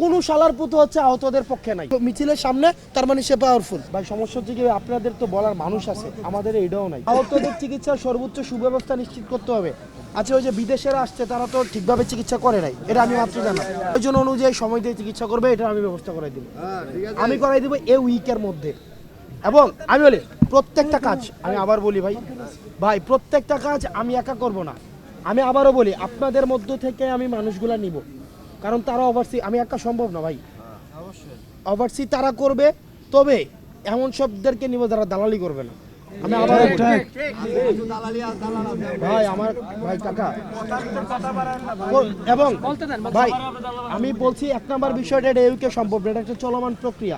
কোন শালার পুতো হচ্ছে আহতদের পক্ষে নাই। মিছিলের সামনে তার মানে সে পাওয়ারফুল। ভাই সমস্যা হচ্ছে কি আপনাদের তো বলার মানুষ আছে, আমাদের এটাও নাই। আহতদের চিকিৎসার সর্বোচ্চ সুব্যবস্থা নিশ্চিত করতে হবে। আচ্ছা ওই যে বিদেশেরা আসছে তারা তো ঠিকভাবে চিকিৎসা করে নাই, এটা আমি মাত্র জানা। ওই জন্য অনুযায়ী সময় দিয়ে চিকিৎসা করবে, এটা আমি ব্যবস্থা করাই দিব। আমি করাই দিব এই উইকের মধ্যে। এবং আমি বলি প্রত্যেকটা কাজ, আমি আবার বলি ভাই প্রত্যেকটা কাজ আমি একা করব না। আমি আবারও বলি আপনাদের মধ্য থেকে আমি মানুষগুলা নিব, কারণ তারা ওভারসি, আমি একা সম্ভব না ভাই। ওভারসি তারা করবে, তবে এমন সবদেরকে নিব যারা দালালি করবে না। আমি আবার ভাই আমার ভাই কাকা এবং ভাই আমি বলছি 1 নাম্বার বিষয়টা এটা ইউকে সম্ভব, এটা একটা চলমান প্রক্রিয়া।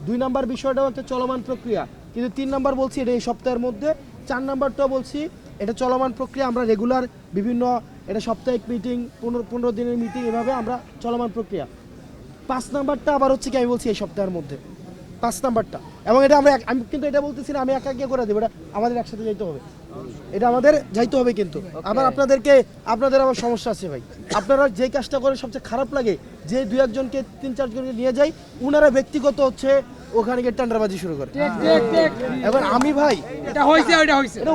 2 নাম্বার বিষয়টাও একটা চলমান প্রক্রিয়া, কিন্তু 3 নাম্বার বলছি এটা এই সপ্তাহের মধ্যে। 4 নাম্বারটাও বলছি এটা চলমান প্রক্রিয়া। আমরা রেগুলার বিভিন্ন এটা সাপ্তাহিক মিটিং, 15 দিনের মিটিং, এভাবে আমরা চলমান প্রক্রিয়া। 5 নাম্বারটা আবার হচ্ছে কি আমি বলছি এই সপ্তাহের মধ্যে 5 নাম্বারটা। এবং এটা আমি কিন্তু এটা বলতেছি না আমি একা গিয়ে করে দেবো, এটা আমাদের একসাথে যাইতে হবে, এটা আমাদের যাইতে হবে। কিন্তু আবার আপনাদের আবার সমস্যা আছে ভাই। আপনারা যে কাজটা করে সবচেয়ে খারাপ লাগে যে 2-1 জনকে 3-4 জনকে নিয়ে যাই, উনারা ব্যক্তিগত হচ্ছে ওখানে গিয়ে টেন্ডারবাজি শুরু করে। এবার আমি ভাই এটা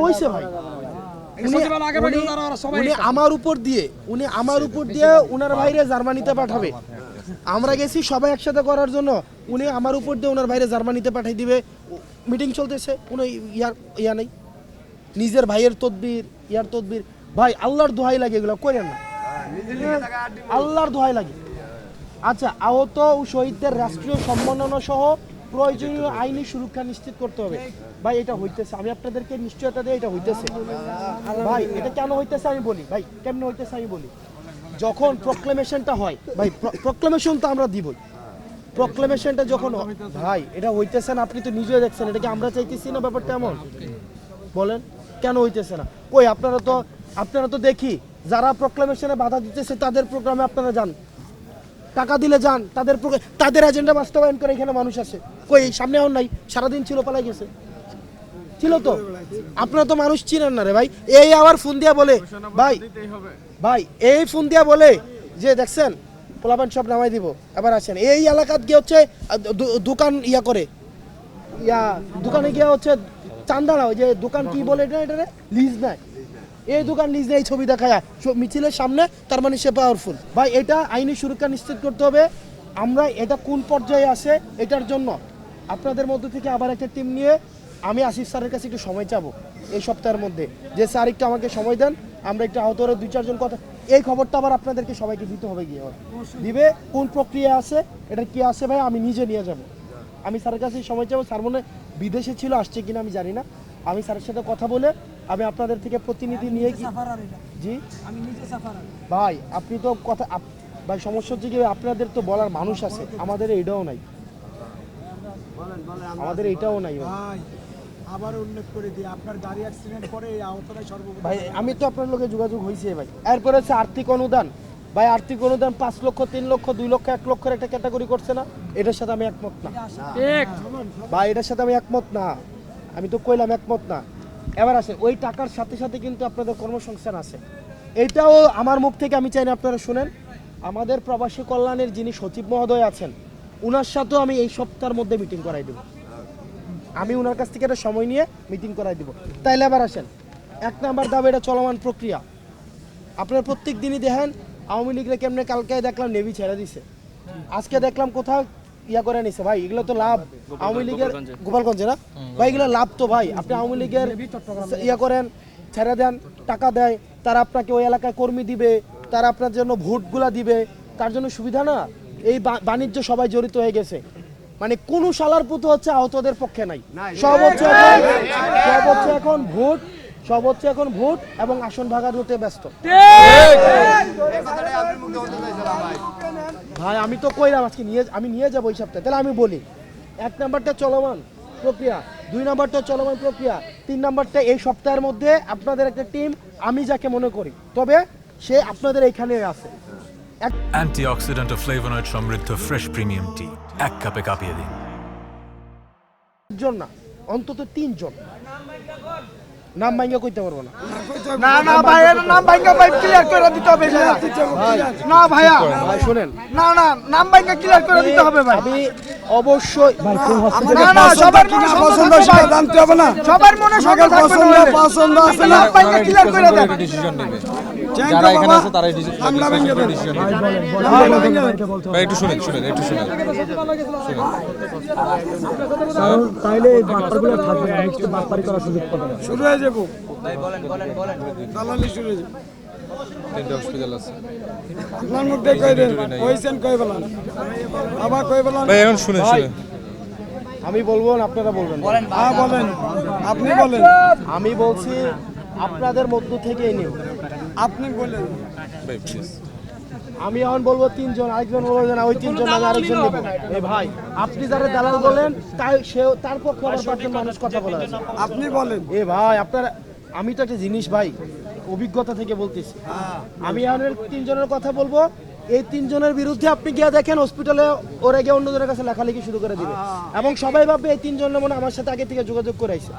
হয়েছে ভাই, উনি আমার উপর দিয়ে উনার বাইরে জার্মানিতে পাঠাবে। আমরা গেছি সবাই একসাথে করার জন্য, উনি আমার উপর দিয়ে ওনার বাইরে জার্মানিতে পাঠিয়ে দিবে। মিটিং চলতেছে, কোনো ইয়া নেই, নিজের ভাইয়ের তদবির ভাই আল্লাহর দোহাই লাগে, এগুলো করেন না, আল্লাহর দোহাই লাগে। আচ্ছা আহত ও শহীদদের রাষ্ট্রীয় সম্মাননা সহ প্রয়োজনীয় আইনি সুরক্ষা নিশ্চিত করতে হবে। ভাই এটা হইতেছে, আমি আপনাদেরকে নিশ্চয়তা দিই এটা হইতেছে। ভাই এটা কেন হইতেছে আমি বলি, ভাই কেমন হইতেছে আমি বলি। যখন প্রক্লেমেশনটা হয় ভাই, প্রক্লেমেশন তো আমরা দিবই, প্রক্লেমেশনটা যখন ভাই এটা হইতেছে না, আপনি তো নিজেও দেখছেন, এটা কি আমরা চাইতেছি না ব্যাপারটা এমন? বলেন কেন হইতেছে না? কই আপনারা তো দেখি যারা প্রক্লেমেশনে বাধা দিতেছে তাদের প্রোগ্রামে আপনারা যান, টাকা দিলে যান, তাদের এজেন্ডা বাস্তবায়ন করে এখানে মানুষ আসে। কই সামনে এখন নাই, সারাদিন ছিল পালাই গেছে, ছিল তো। আপনারা তো মানুষ চিনেন না রে ভাই। এই আবার ফোন দিয়া বলে ভাই এই ফোন দিয়া বলে যে দেখছেন পোলাপান সব নামাই দিব, এবার আসেন এই এলাকাত গিয়ে হচ্ছে দোকান করে দোকানে গিয়ে হচ্ছে চান্দা না, ওই যে দোকান কি বলে এটা লিজ নেয়, এই দোকান লিজ নেয়, ছবি দেখায় মিছিলের সামনে, তার মানে সে পাওয়ারফুল। ভাই এটা আইনি সুরক্ষা নিশ্চিত করতে হবে। আমরা এটা কোন পর্যায়ে আসে এটার জন্য আপনাদের মধ্যে থেকে আবার একটা টিম নিয়ে আমি আসিফ স্যারের কাছে একটু সময় চাবো এই সপ্তাহের মধ্যে, যে স্যার একটু আমাকে সময় দেন, আমরা একটু আহতরা 2-4 জন কথা, এই খবরটা আবার আপনাদেরকে সবাইকে দিতে হবে, গিয়ে দিবে কোন প্রক্রিয়া আছে, এটা কি আছে ভাই আমি নিজে নিয়ে যাব। আমি স্যারের কাছে সময় চাবো। স্যার মনে বিদেশে ছিল, আসছে কিনা আমি জানি না। আমি স্যারের সাথে কথা বলে আমি আপনাদের থেকে প্রতিনিধি নিয়ে জি ভাই আপনি তো কথা ভাই সমস্যা হচ্ছে কি আপনাদের তো বলার মানুষ আছে, আমাদের এটাও নাই, আমাদের এটাও নাই ভাই। আবার উল্লেখ করে দিই আপনার গাড়ি অ্যাক্সিডেন্ট করে এই আওতায় সর্বোচ্চ ভাই আমি তো আপনার লোকে যোগাযোগ হয়েছে ভাই। এরপরে হচ্ছে আর্থিক অনুদান, ভাই আর্থিক অনুদান 5 লক্ষ, 3 লক্ষ, 2 লক্ষ, 1 লক্ষের একটা ক্যাটাগরি করছে না, এটার সাথে আমি একমত না ভাই, এটার সাথে আমি একমত না, আমি তো কইলাম একমত না। এবার আসে ওই টাকার সাথে সাথে কিন্তু আপনাদের কর্মসংস্থান আছে, এটাও আমার মুখ থেকে আমি চাই না আপনারা শুনেন। আমাদের প্রবাসী কল্যাণের যিনি সচিব মহোদয় আছেন, উনার সাথেও আমি এই সপ্তাহের মধ্যে মিটিং করাই দেব, আমি ওনার কাছ থেকে একটা সময় নিয়ে মিটিং করাই দিব। তাইলে আবার আসেন 1 নাম্বার দাবি, এটা চলমান প্রক্রিয়া। আপনারা প্রত্যেক দিনই দেখেন আওয়ামী লীগরা কেমনে, কালকে দেখলাম নেভি ছেড়ে দিছে, আজকে দেখলাম কোথাও করে নিছে। ভাই এগুলো তো লাভ আওয়ামী লীগের, গোপালগঞ্জে না ভাই, এগুলো লাভ তো ভাই। আপনি আওয়ামী লীগের করেন, ছেড়ে দেন, টাকা দেয়, তারা আপনাকে ওই এলাকায় কর্মী দিবে, তারা আপনার জন্য ভোটগুলা দিবে, তার জন্য সুবিধা না। এই বাণিজ্য সবাই জড়িত হয়ে গেছে, মানে কোন শালার পুতো হচ্ছে আহতদের পক্ষে নাই। সব হচ্ছে এখন ভোট এবং আসন ভাগার হতে ব্যস্ত। ভাই আমি তো কইলাম আজকে আমি নিয়ে যাবো এই সপ্তাহে। তাহলে আমি বলি 1 নাম্বারটা চলমান প্রক্রিয়া, 2 নাম্বারটা চলমান প্রক্রিয়া, 3 নাম্বারটা এই সপ্তাহের মধ্যে আপনাদের একটা টিম, আমি যাকে মনে করি, তবে সে আপনাদের এখানে আছে। অ্যান্টিঅক্সিডেন্ট ও ফ্লেভোনয়েড সমৃদ্ধ ফ্রেশ প্রিমিয়াম টি 1 কাপে কাঁপিয়ে দিন। জন না, অন্তত 3 জন নাম ভাঙ্গা কইতে পারবো না। না না ভাই এর নাম ভাঙ্গা ভাই ক্লিয়ার করে দিতে হবে ভাইয়া। না ভাইয়া ভাই শুনেন, না না নাম ভাঙ্গা ক্লিয়ার করে দিতে হবে ভাই। আমি অবশ্যই না না সবার মনে পছন্দ সেটা জানতে হবে না, সবার মনে সবার পছন্দ পছন্দ আছে না, নাম ভাঙ্গা ক্লিয়ার করে দেন। ডিসিশন নেবে যারা এখানে আছে তারাই ডিসিশন নেবে। ভাই একটু শুনেন একটু শুনেন। তাইলে এই বাটপারগুলো থাকবে না, নেক্সট বাটপারি করার সুযোগ পাবে না, শুরু হয়ে যাবো। ভাই বলেন দালালি শুরু হয়ে যাবে। তিনটা হসপিটাল আছে আপনার মুখে কই দেন কইছেন কই বলেন আবার কই বলেন ভাই এখন শুনেন। আমি বলবো না আপনারা বলবেন? হ্যাঁ বলেন, আপনি বলেন। আমি বলছি আপনাদের মধ্য থেকেই নিও। আপনি বলেন ভাই প্লিজ আমি এখন বলবো তিনজন, আরেকজন বলবো যে না ওই তিনজন আমি আরেকজন নেব। এই ভাই আপনি যারা দালাল বলেন তাই সে তার পক্ষে আবার পাঁচজন মানুষ কথা বলে আছে। আপনি বলেন। এ ভাই আপনারা, আমি তো একটা জিনিস ভাই অভিজ্ঞতা থেকে বলতেছি, আমি এখন তিনজনের কথা বলবো। এই তিনজনের বিরুদ্ধে আপনি গিয়ে দেখেন হসপিটালে ওরা গিয়ে অন্যজনের কাছে লেখালেখি শুরু করে দিবে এবং সবাই ভাববে এই তিনজনের মনে আমার সাথে আগে থেকে যোগাযোগ করে আইছে।